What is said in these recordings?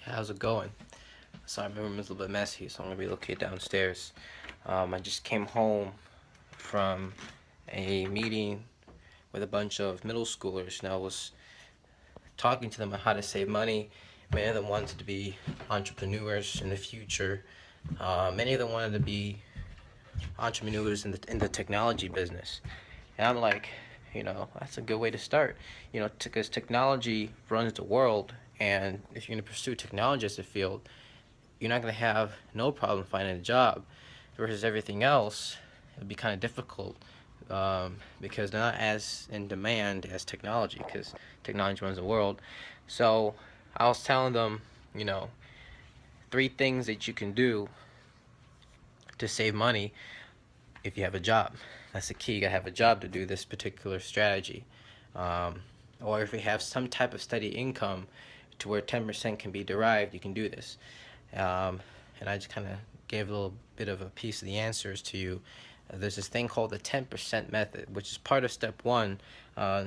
How's it going? Sorry, my room is a little bit messy, so I'm gonna relocate downstairs. I just came home from a meeting with a bunch of middle schoolers, and I was talking to them on how to save money. Many of them wanted to be entrepreneurs in the future. Many of them wanted to be entrepreneurs in the technology business. And I'm like, that's a good way to start. Because technology runs the world, and if you're gonna pursue technology as a field, you're not going to have no problem finding a job versus everything else. It'd be kind of difficult because they're not as in demand as technology because technology runs the world. So I was telling them, you know, three things that you can do to save money if you have a job. That's the key. You gotta have a job to do this particular strategy. Um, or if you have some type of steady income to where 10% can be derived, you can do this. Um, and I just kind of gave a little bit of a piece of the answers to you. There's this thing called the 10% method, which is part of step one uh,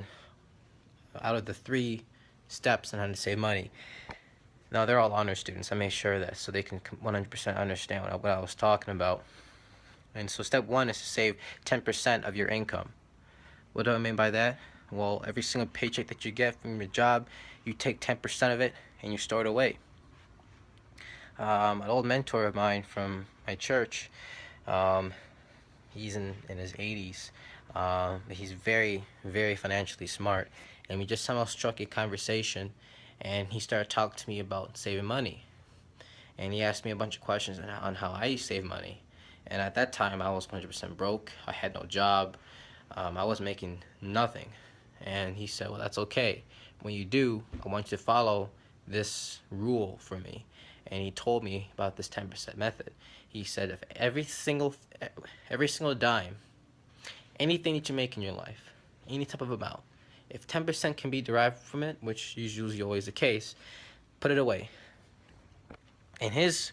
out of the three steps on how to save money. Now, they're all honor students. I made sure of that so they can 100% understand what I was talking about. And so, step one is to save 10% of your income. What do I mean by that? Well, every single paycheck that you get from your job, you take 10% of it and you store it away. An old mentor of mine from my church, um, he's in his 80s. He's very, very financially smart. And we just somehow struck a conversation, and he started talking to me about saving money. And he asked me a bunch of questions on how I save money. And at that time, I was 100% broke. I had no job. I was making nothing. And he said, well, that's okay. When you do, I want you to follow this rule for me. And he told me about this 10% method. He said, if every single dime, anything that you make in your life, any type of amount, if 10% can be derived from it, which is usually always the case, put it away. And his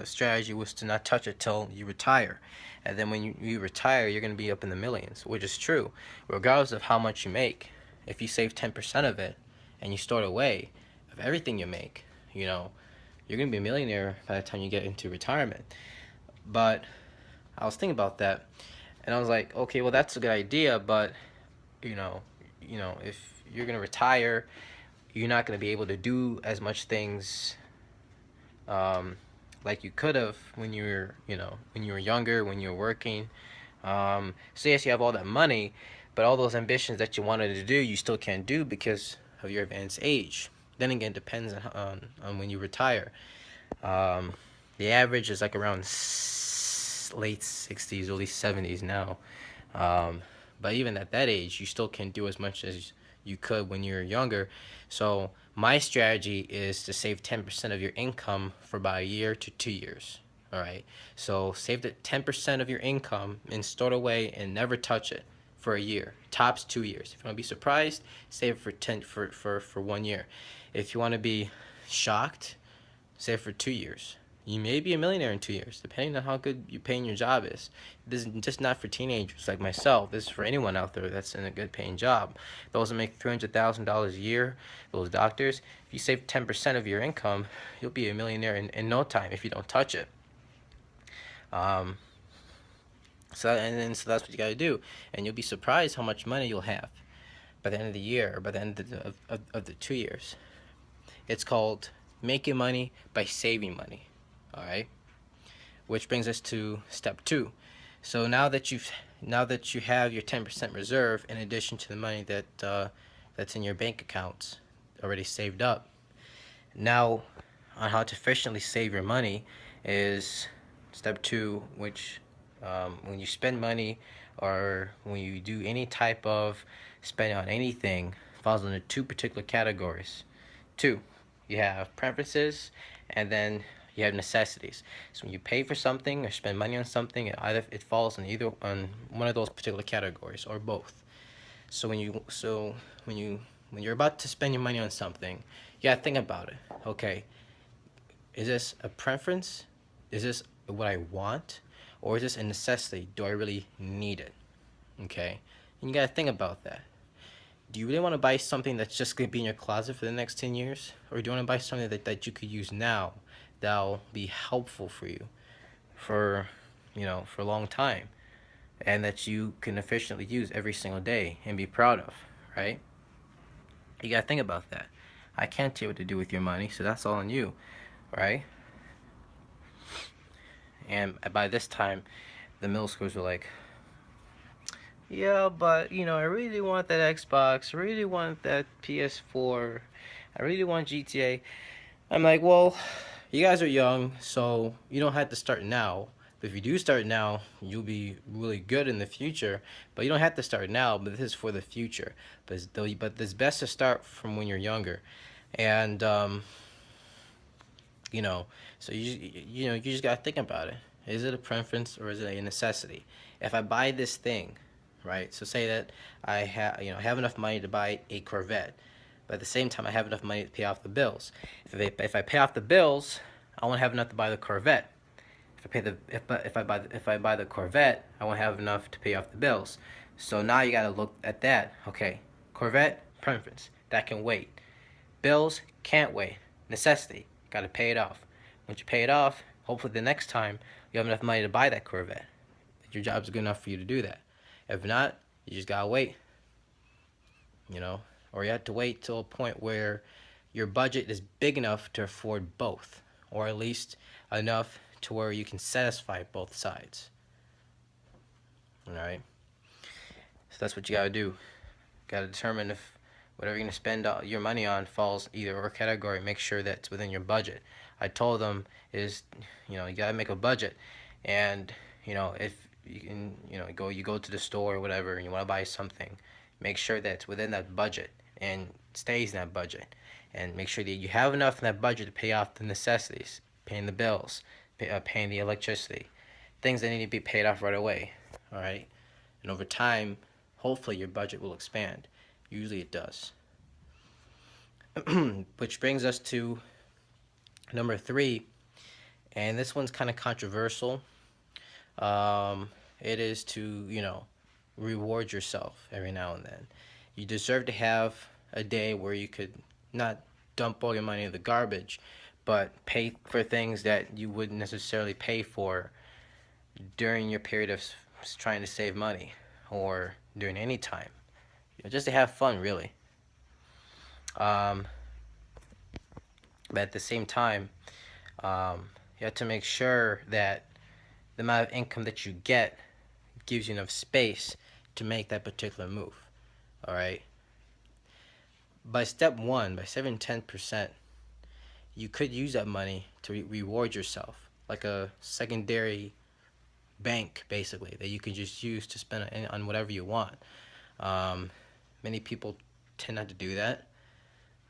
strategy was to not touch it till you retire, and then when you retire, you're gonna be up in the millions, which is true, regardless of how much you make. If you save 10% of it, and you store it away, of everything you make, you're gonna be a millionaire by the time you get into retirement. But I was thinking about that, and I was like, okay, well that's a good idea, but you know, if you're gonna retire, you're not gonna be able to do as much things um, like you could have when you were younger, when you were working. So yes, you have all that money, but all those ambitions that you wanted to do, you still can't do because of your advanced age. Then again, it depends on when you retire. Um, the average is like around late 60s, early 70s now. Um, but even at that age, you still can't do as much as you could when you were younger. So my strategy is to save 10% of your income for about a year to 2 years. All right. So save the 10% of your income and store it away and never touch it for a year. Tops 2 years. If you want to be surprised, save it for 1 year. If you want to be shocked, save for 2 years. You may be a millionaire in 2 years, depending on how good you paying your job is. This is just not for teenagers like myself. This is for anyone out there that's in a good paying job. Those that make $300,000 a year, those doctors, if you save 10% of your income, you'll be a millionaire in no time if you don't touch it. Um, so that's what you got to do, and you'll be surprised how much money you'll have by the end of the year or by the end of the 2 years. It's called making money by saving money. All right, which brings us to step two. So now that you have your 10% reserve in addition to the money that's in your bank accounts already saved up. Now, on how to efficiently save your money is step two, which when you spend money or when you do any type of spending on anything, falls into two particular categories. Two, you have preferences, and then you have necessities. So when you pay for something or spend money on something, it falls in either on one of those particular categories or both. So when you're about to spend your money on something, you gotta think about it. Okay, is this a preference? Is this what I want? Or is this a necessity? Do I really need it? Okay? And you gotta think about that. Do you really want to buy something that's just going to be in your closet for the next 10 years? Or do you want to buy something that you could use now that'll be helpful for you for, for a long time and that you can efficiently use every single day and be proud of, right? You got to think about that. I can't tell you what to do with your money, so that's all on you, right? And by this time, the middle schoolers were like, yeah, but I really want that Xbox. I really want that PS4. I really want GTA. I'm like, well, you guys are young, so you don't have to start now. But if you do start now, you'll be really good in the future. But you don't have to start now. But this is for the future. But it's best to start from when you're younger, and you know, so you just gotta think about it. Is it a preference or is it a necessity? If I buy this thing, right? So say that I have enough money to buy a Corvette, but at the same time I have enough money to pay off the bills. If I pay off the bills, I won't have enough to buy the Corvette. If I buy the Corvette, I won't have enough to pay off the bills. So now you gotta look at that. Okay, Corvette preference that can wait. Bills can't wait. Necessity, gotta pay it off. Once you pay it off, hopefully the next time you have enough money to buy that Corvette. Your job's good enough for you to do that. If not, you just gotta wait. Or you have to wait till a point where your budget is big enough to afford both, or at least enough to where you can satisfy both sides. All right. So that's what you gotta do. Gotta determine if whatever you're gonna spend your money on falls either or category. Make sure that it's within your budget. I told them is, you gotta make a budget, and if you can, you go to the store or whatever, and you want to buy something, make sure that it's within that budget and stays in that budget, and make sure that you have enough in that budget to pay off the necessities, paying the bills, paying the electricity, things that need to be paid off right away. All right, and over time, hopefully your budget will expand. Usually it does. Which brings us to number 3, and this one's kind of controversial. It is to, reward yourself every now and then. You deserve to have a day where you could not dump all your money in the garbage, but pay for things that you wouldn't necessarily pay for during your period of trying to save money or during any time. Just to have fun, really. But at the same time, you have to make sure that the amount of income that you get gives you enough space to make that particular move. All right. By step 1, by saving 10%, you could use that money to reward yourself, like a secondary bank, basically, that you can just use to spend on whatever you want. Many people tend not to do that,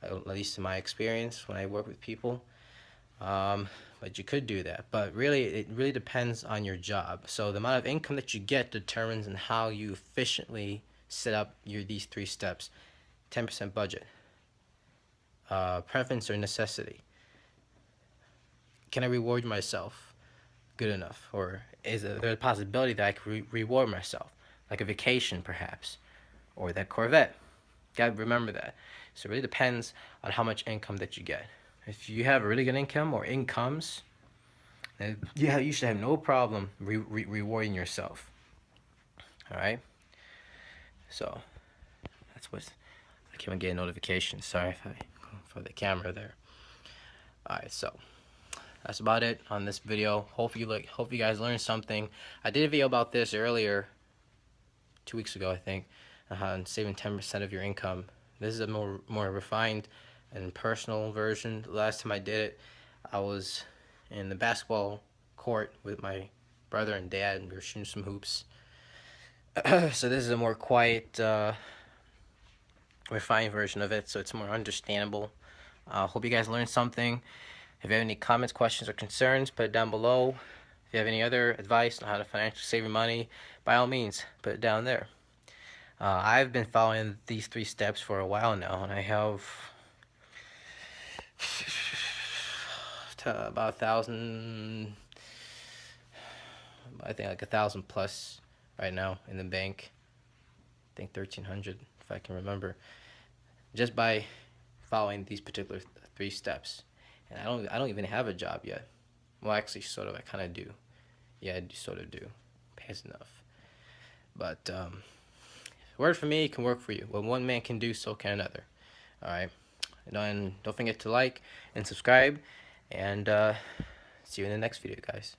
at least in my experience when I work with people. But you could do that. But really, it really depends on your job. So the amount of income that you get determines on how you efficiently set up these 3 steps. 10% budget. Preference or necessity. Can I reward myself good enough? Or is there a possibility that I could reward myself? Like a vacation, perhaps. Or that Corvette. Gotta remember that. So it really depends on how much income that you get. If you have a really good income or incomes, then yeah, you should have no problem rewarding yourself. All right. So that's what I keep on getting notifications. Sorry for the camera there. All right. So that's about it on this video. Hope you guys learned something. I did a video about this earlier, 2 weeks ago, I think, on saving 10% of your income. This is a more refined and personal version. The last time I did it, I was in the basketball court with my brother and dad, and we were shooting some hoops. So this is a more quiet, refined version of it, so it's more understandable. Hope you guys learned something. If you have any comments, questions, or concerns, put it down below. If you have any other advice on how to financially save your money, by all means, put it down there. I've been following these 3 steps for a while now, and I have about 1,000, I think like 1,000 plus right now in the bank. I think 1,300 if I can remember, just by following these particular 3 steps. And I don't even have a job yet. Well, actually, sort of. I kind of do. Yeah, I do, sort of do. Pays enough. But word for me can work for you. What one man can do, so can another. All right. And don't forget to like and subscribe. And see you in the next video, guys.